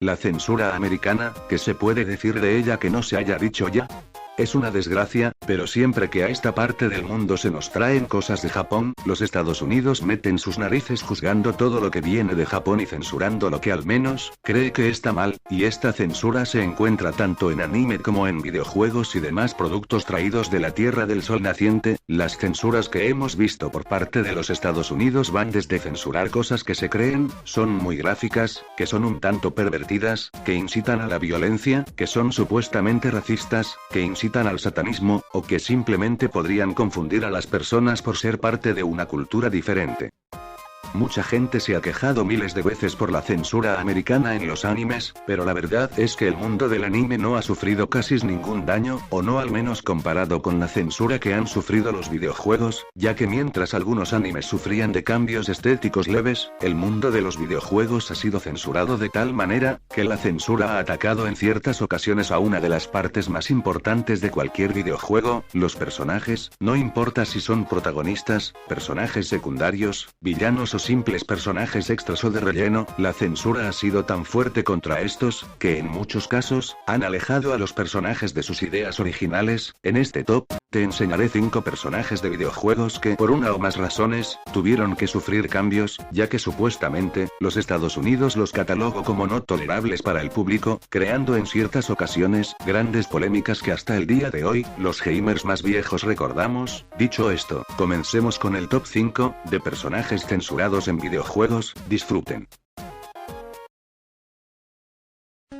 La censura americana, ¿qué se puede decir de ella que no se haya dicho ya? Es una desgracia, pero siempre que a esta parte del mundo se nos traen cosas de Japón, los Estados Unidos meten sus narices juzgando todo lo que viene de Japón y censurando lo que al menos cree que está mal, y esta censura se encuentra tanto en anime como en videojuegos y demás productos traídos de la Tierra del Sol naciente. Las censuras que hemos visto por parte de los Estados Unidos van desde censurar cosas que se creen son muy gráficas, que son un tanto pervertidas, que incitan a la violencia, que son supuestamente racistas, que incitan al satanismo, o que simplemente podrían confundir a las personas por ser parte de una cultura diferente. Mucha gente se ha quejado miles de veces por la censura americana en los animes, pero la verdad es que el mundo del anime no ha sufrido casi ningún daño, o no al menos comparado con la censura que han sufrido los videojuegos, ya que mientras algunos animes sufrían de cambios estéticos leves, el mundo de los videojuegos ha sido censurado de tal manera, que la censura ha atacado en ciertas ocasiones a una de las partes más importantes de cualquier videojuego, los personajes, no importa si son protagonistas, personajes secundarios, villanos o simples personajes extras o de relleno, la censura ha sido tan fuerte contra estos, que en muchos casos, han alejado a los personajes de sus ideas originales. En este top, te enseñaré 5 personajes de videojuegos que, por una o más razones, tuvieron que sufrir cambios, ya que supuestamente, los Estados Unidos los catalogó como no tolerables para el público, creando en ciertas ocasiones, grandes polémicas que hasta el día de hoy, los gamers más viejos recordamos. Dicho esto, comencemos con el top 5, de personajes censurados en videojuegos. Disfruten.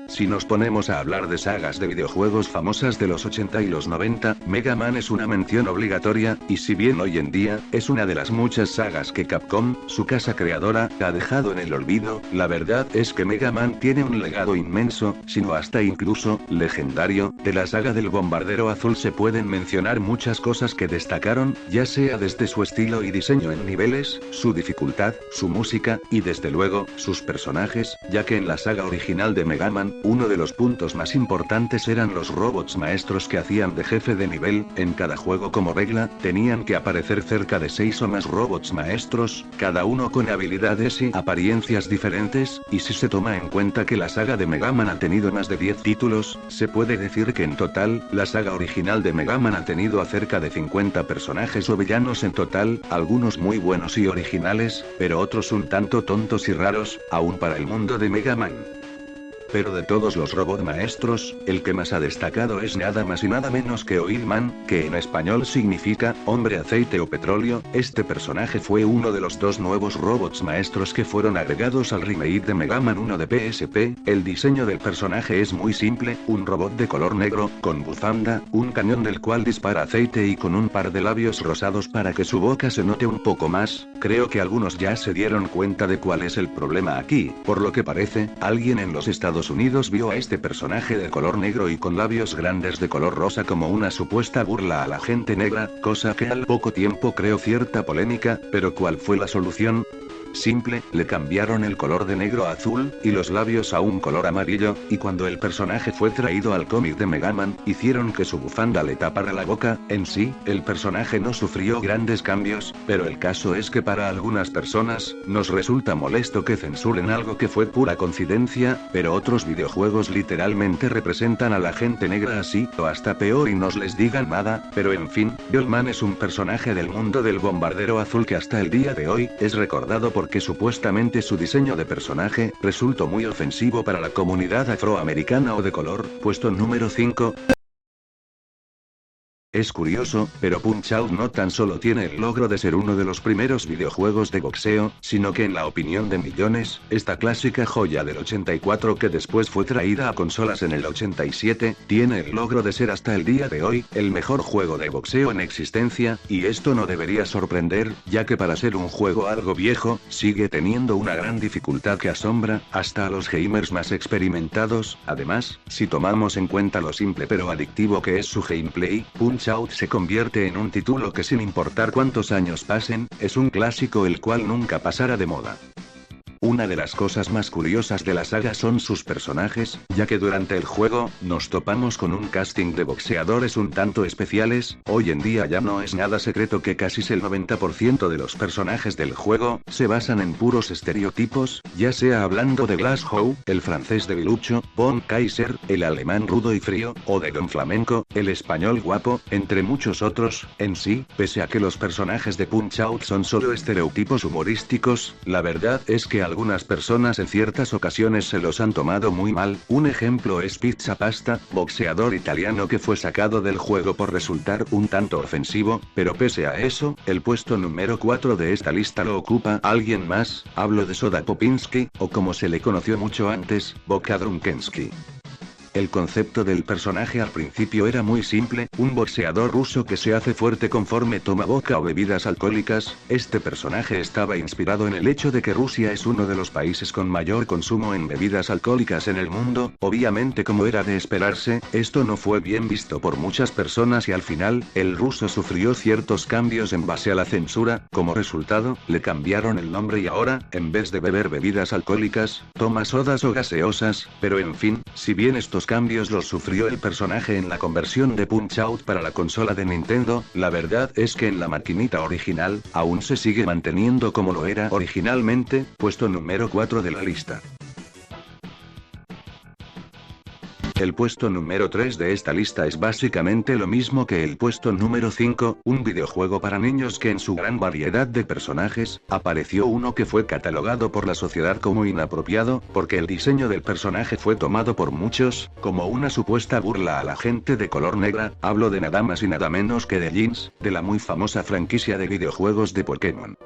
Si nos ponemos a hablar de sagas de videojuegos famosas de los 80 y los 90, Mega Man es una mención obligatoria, y si bien hoy en día, es una de las muchas sagas que Capcom, su casa creadora, ha dejado en el olvido, la verdad es que Mega Man tiene un legado inmenso, sino hasta incluso, legendario. De la saga del Bombardero Azul se pueden mencionar muchas cosas que destacaron, ya sea desde su estilo y diseño en niveles, su dificultad, su música, y desde luego, sus personajes, ya que en la saga original de Mega Man, uno de los puntos más importantes eran los robots maestros que hacían de jefe de nivel. En cada juego como regla, tenían que aparecer cerca de 6 o más robots maestros, cada uno con habilidades y apariencias diferentes, y si se toma en cuenta que la saga de Mega Man ha tenido más de 10 títulos, se puede decir que en total, la saga original de Mega Man ha tenido a cerca de 50 personajes o villanos en total, algunos muy buenos y originales, pero otros un tanto tontos y raros, aún para el mundo de Mega Man. Pero de todos los robot maestros, el que más ha destacado es nada más y nada menos que Oilman, que en español significa, hombre aceite o petróleo. Este personaje fue uno de los 2 nuevos robots maestros que fueron agregados al remake de Mega Man 1 de PSP. El diseño del personaje es muy simple, un robot de color negro, con bufanda, un cañón del cual dispara aceite y con un par de labios rosados para que su boca se note un poco más. Creo que algunos ya se dieron cuenta de cuál es el problema aquí. Por lo que parece, alguien en los Estados Unidos vio a este personaje de color negro y con labios grandes de color rosa como una supuesta burla a la gente negra, cosa que al poco tiempo creó cierta polémica. Pero ¿cuál fue la solución? Simple, le cambiaron el color de negro a azul, y los labios a un color amarillo, y cuando el personaje fue traído al cómic de Mega Man, hicieron que su bufanda le tapara la boca. En sí, el personaje no sufrió grandes cambios, pero el caso es que para algunas personas, nos resulta molesto que censuren algo que fue pura coincidencia, pero otros videojuegos literalmente representan a la gente negra así, o hasta peor y no les digan nada. Pero en fin, Oilman es un personaje del mundo del Bombardero Azul que hasta el día de hoy, es recordado porque supuestamente su diseño de personaje, resultó muy ofensivo para la comunidad afroamericana o de color. Puesto número 5. Es curioso, pero Punch-Out no tan solo tiene el logro de ser uno de los primeros videojuegos de boxeo, sino que en la opinión de millones, esta clásica joya del 84 que después fue traída a consolas en el 87, tiene el logro de ser hasta el día de hoy, el mejor juego de boxeo en existencia, y esto no debería sorprender, ya que para ser un juego algo viejo, sigue teniendo una gran dificultad que asombra, hasta a los gamers más experimentados. Además, si tomamos en cuenta lo simple pero adictivo que es su gameplay, Punch-Out se convierte en un título que sin importar cuántos años pasen, es un clásico el cual nunca pasará de moda. Una de las cosas más curiosas de la saga son sus personajes, ya que durante el juego, nos topamos con un casting de boxeadores un tanto especiales. Hoy en día ya no es nada secreto que casi el 90% de los personajes del juego, se basan en puros estereotipos, ya sea hablando de Glasgow, el francés debilucho, Von Kaiser, el alemán rudo y frío, o de Don Flamenco, el español guapo, entre muchos otros. En sí, pese a que los personajes de Punch-Out son solo estereotipos humorísticos, la verdad es que algunas personas en ciertas ocasiones se los han tomado muy mal. Un ejemplo es Pizza Pasta, boxeador italiano que fue sacado del juego por resultar un tanto ofensivo, pero pese a eso, el puesto número 4 de esta lista lo ocupa alguien más. Hablo de Soda Popinski, o como se le conoció mucho antes, Boka Drunkensky. El concepto del personaje al principio era muy simple, un boxeador ruso que se hace fuerte conforme toma vodka o bebidas alcohólicas. Este personaje estaba inspirado en el hecho de que Rusia es uno de los países con mayor consumo en bebidas alcohólicas en el mundo. Obviamente, como era de esperarse, esto no fue bien visto por muchas personas y al final, el ruso sufrió ciertos cambios en base a la censura. Como resultado, le cambiaron el nombre y ahora, en vez de beber bebidas alcohólicas, toma sodas o gaseosas. Pero en fin, si bien estos cambios los sufrió el personaje en la conversión de Punch-Out para la consola de Nintendo, la verdad es que en la maquinita original, aún se sigue manteniendo como lo era originalmente. Puesto número 4 de la lista. El puesto número 3 de esta lista es básicamente lo mismo que el puesto número 5, un videojuego para niños que en su gran variedad de personajes, apareció uno que fue catalogado por la sociedad como inapropiado, porque el diseño del personaje fue tomado por muchos, como una supuesta burla a la gente de color negra. Hablo de nada más y nada menos que de Jeans, de la muy famosa franquicia de videojuegos de Pokémon.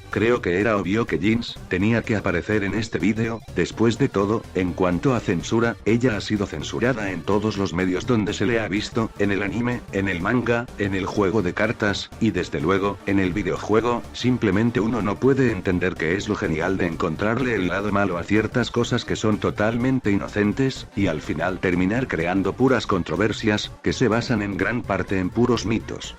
Creo que era obvio que Jeans tenía que aparecer en este vídeo. Después de todo, en cuanto a censura, ella ha sido censurada en todos los medios donde se le ha visto, en el anime, en el manga, en el juego de cartas, y desde luego, en el videojuego. Simplemente uno no puede entender qué es lo genial de encontrarle el lado malo a ciertas cosas que son totalmente inocentes, y al final terminar creando puras controversias, que se basan en gran parte en puros mitos.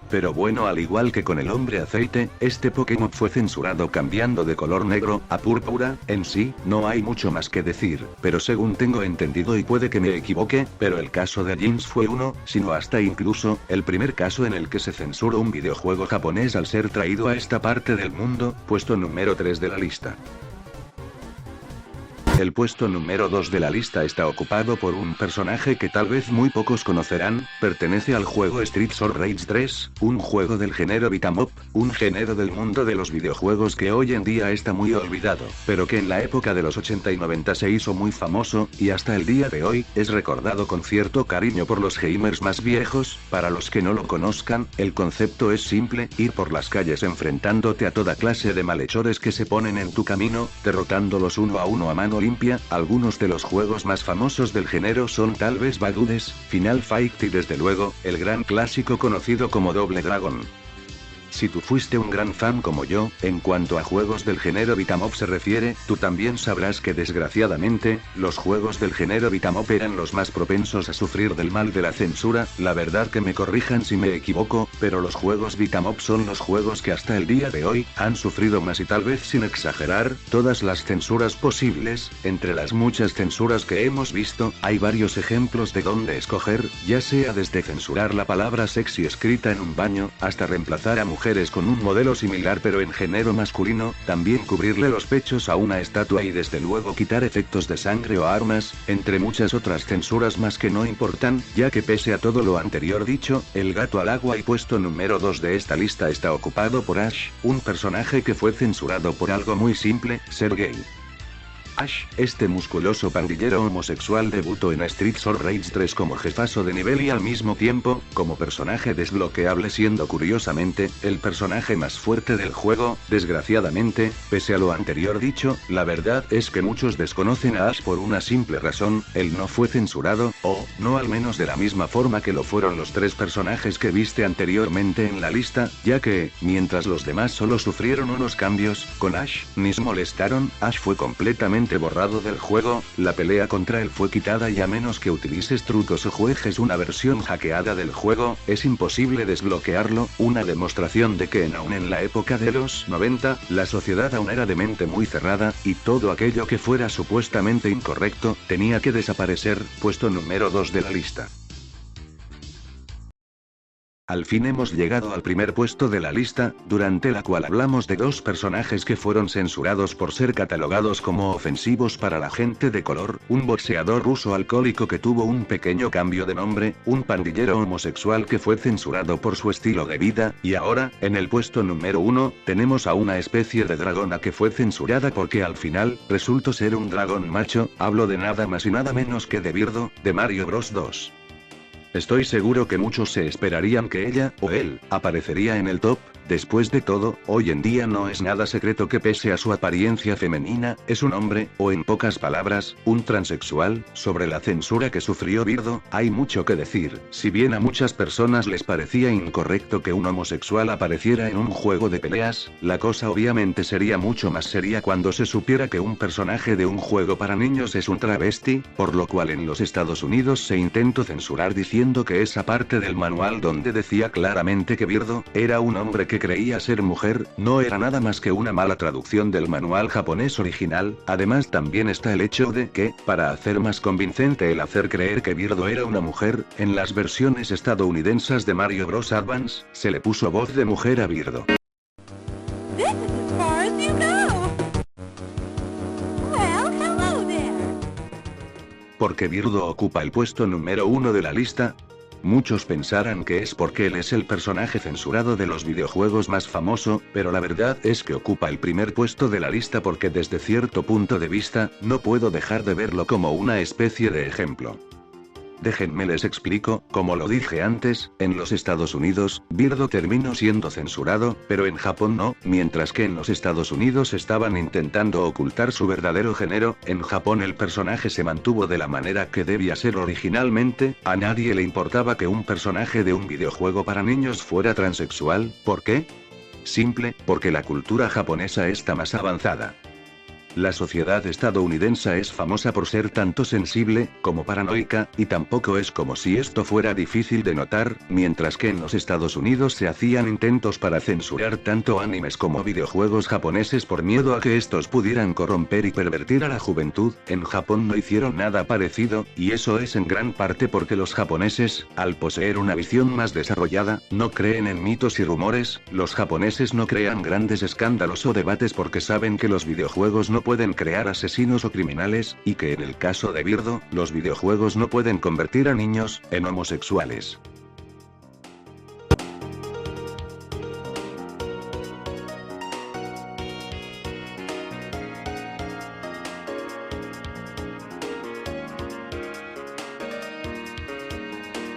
Pero bueno, al igual que con el hombre aceite, este Pokémon fue censurado cambiando de color negro a púrpura. En sí, no hay mucho más que decir, pero según tengo entendido, y puede que me equivoque, pero el caso de Jeans fue uno, sino hasta incluso, el primer caso en el que se censuró un videojuego japonés al ser traído a esta parte del mundo. Puesto número 3 de la lista. El puesto número 2 de la lista está ocupado por un personaje que tal vez muy pocos conocerán. Pertenece al juego Streets of Rage 3, un juego del género beat'em up, un género del mundo de los videojuegos que hoy en día está muy olvidado, pero que en la época de los 80 y 90 se hizo muy famoso, y hasta el día de hoy, es recordado con cierto cariño por los gamers más viejos. Para los que no lo conozcan, el concepto es simple: ir por las calles enfrentándote a toda clase de malhechores que se ponen en tu camino, derrotándolos uno a uno a mano limpia. Algunos de los juegos más famosos del género son tal vez Badudes, Final Fight y desde luego, el gran clásico conocido como Double Dragon. Si tú fuiste un gran fan como yo, en cuanto a juegos del género beat'em up se refiere, tú también sabrás que desgraciadamente, los juegos del género beat'em up eran los más propensos a sufrir del mal de la censura. La verdad que me corrijan si me equivoco, pero los juegos beat'em up son los juegos que hasta el día de hoy, han sufrido más y tal vez sin exagerar, todas las censuras posibles. Entre las muchas censuras que hemos visto, hay varios ejemplos de dónde escoger, ya sea desde censurar la palabra sexy escrita en un baño, hasta reemplazar a mujeres con un modelo similar pero en género masculino, también cubrirle los pechos a una estatua y desde luego quitar efectos de sangre o armas, entre muchas otras censuras más que no importan, ya que pese a todo lo anterior dicho, el gato al agua. Y puesto número 2 de esta lista está ocupado por Ash, un personaje que fue censurado por algo muy simple: ser gay. Ash, este musculoso pandillero homosexual, debutó en Streets of Rage 3 como jefazo de nivel y al mismo tiempo, como personaje desbloqueable, siendo curiosamente, el personaje más fuerte del juego. Desgraciadamente, pese a lo anterior dicho, la verdad es que muchos desconocen a Ash por una simple razón: él no fue censurado, o, no al menos de la misma forma que lo fueron los 3 personajes que viste anteriormente en la lista, ya que, mientras los demás solo sufrieron unos cambios, con Ash, ni se molestaron. Ash fue completamente completamente borrado del juego, la pelea contra él fue quitada y a menos que utilices trucos o juegues una versión hackeada del juego, es imposible desbloquearlo, una demostración de que aún en la época de los 90, la sociedad aún era de mente muy cerrada, y todo aquello que fuera supuestamente incorrecto, tenía que desaparecer. Puesto número 2 de la lista. Al fin hemos llegado al primer puesto de la lista, durante la cual hablamos de dos personajes que fueron censurados por ser catalogados como ofensivos para la gente de color, un boxeador ruso alcohólico que tuvo un pequeño cambio de nombre, un pandillero homosexual que fue censurado por su estilo de vida, y ahora, en el puesto número 1, tenemos a una especie de dragona que fue censurada porque al final, resultó ser un dragón macho. Hablo de nada más y nada menos que de Birdo, de Mario Bros 2. Estoy seguro que muchos se esperarían que ella, o él, aparecería en el top. Después de todo, hoy en día no es nada secreto que pese a su apariencia femenina, es un hombre, o en pocas palabras, un transexual. Sobre la censura que sufrió Birdo, hay mucho que decir. Si bien a muchas personas les parecía incorrecto que un homosexual apareciera en un juego de peleas, la cosa obviamente sería mucho más seria cuando se supiera que un personaje de un juego para niños es un travesti, por lo cual en los Estados Unidos se intentó censurar diciendo que esa parte del manual donde decía claramente que Birdo era un hombre que creía ser mujer, no era nada más que una mala traducción del manual japonés original. Además también está el hecho de que, para hacer más convincente el hacer creer que Birdo era una mujer, en las versiones estadounidenses de Mario Bros. Advance, se le puso voz de mujer a Birdo. ¿Por qué Birdo ocupa el puesto número 1 de la lista? Muchos pensarán que es porque él es el personaje censurado de los videojuegos más famoso, pero la verdad es que ocupa el primer puesto de la lista porque desde cierto punto de vista, no puedo dejar de verlo como una especie de ejemplo. Déjenme les explico. Como lo dije antes, en los Estados Unidos, Birdo terminó siendo censurado, pero en Japón no. Mientras que en los Estados Unidos estaban intentando ocultar su verdadero género, en Japón el personaje se mantuvo de la manera que debía ser originalmente. A nadie le importaba que un personaje de un videojuego para niños fuera transexual. ¿Por qué? Simple, porque la cultura japonesa está más avanzada. La sociedad estadounidense es famosa por ser tanto sensible, como paranoica, y tampoco es como si esto fuera difícil de notar. Mientras que en los Estados Unidos se hacían intentos para censurar tanto animes como videojuegos japoneses por miedo a que estos pudieran corromper y pervertir a la juventud, en Japón no hicieron nada parecido, y eso es en gran parte porque los japoneses, al poseer una visión más desarrollada, no creen en mitos y rumores. Los japoneses no crean grandes escándalos o debates porque saben que los videojuegos no pueden crear asesinos o criminales, y que en el caso de Birdo, los videojuegos no pueden convertir a niños en homosexuales.